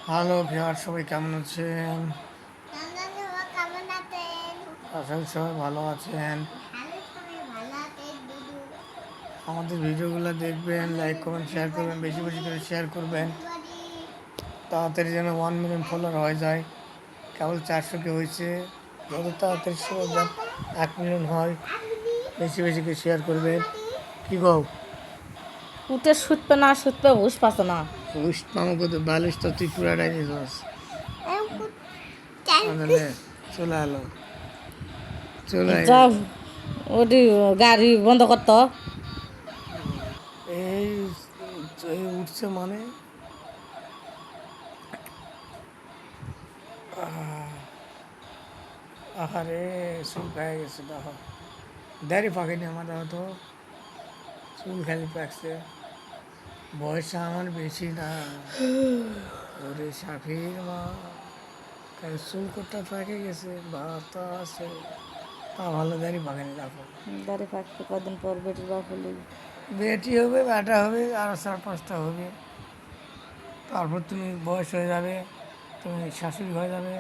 Hello viewer, সবাই কেমন আছেন? আশা করি সবাই ভালো আছেন। আমাদের ভিডিওগুলো দেখবেন, লাইক করবেন, শেয়ার করবেন, বেশি বেশি করে শেয়ার করবেন, তাড়াতাড়ি যেন 1 মিলিয়ন ফলোয়ার হয়ে যায়। কেবল 400 কে হয়েছে, যত তাড়াতাড়ি সম্ভব 1 মিলিয়ন হয়। বেশি বেশি করে শেয়ার করবেন। কি গো, উঠে শুতবে না শুতবে হুশ পাচ্ছে না। হুশ মামাকে তো বালিশ তো তুই পুরাটাই নিয়েছিস। তাহলে চলে এলো, চলে যাও ওটি গাড়ি বন্ধ করতো। এই এই উঠছে মানে আহারে চুল পেয়ে গেছে। দেখো দাড়ি পাকেনি আমার, দেখো তো চুল খালি পাকছে। বয়স আমার বেশি না। ওরে সাফির মা, খালি চুল কোটটা পেকে গেছে, বাতাসে তা ভালো দাড়ি পাকেনি। দেখো গাড়ি পাকতে কদিন পর বেটির বাপ হলি বেটি হবে, বেটা হবে, আরও 4-5টা হবে। তারপর তুমি বয়স হয়ে যাবে, তুমি শাশুড়ি হয়ে যাবে।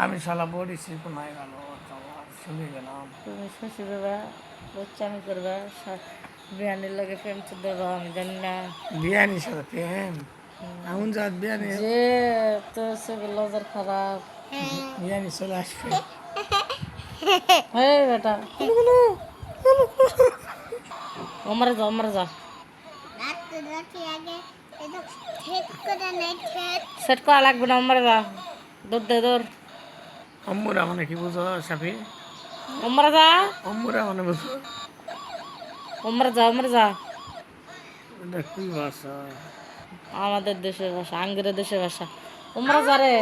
আমি শালা বডি শিল্প নাই গেল, শুনে গেলাম। তুমি শ্বশুর বাবা বচ্চামি করবা বিয়ানির লাগে প্রেম দেবা আমি জানি না। বিয়ানির সাথে প্রেম? এমন জাত বিয়ানি, যে তো সে লজার খারাপ। বিয়ানি চলে আসবে। হ্যাঁ বেটা ওমরে যা ওমরে যা সেট করা লাগবে না। ওমরে যা, দৌড় দে দৌড়। অম্মুরা মানে কি বুঝো সাফি? ওমরে যা অম্মুরা মানে বুঝো? ওমরে যা ওমরে যা। এটা কি ভাষা? আমাদের দেশের ভাষা, আঙ্গেরের দেশের ভাষা। ওমরে যা রে।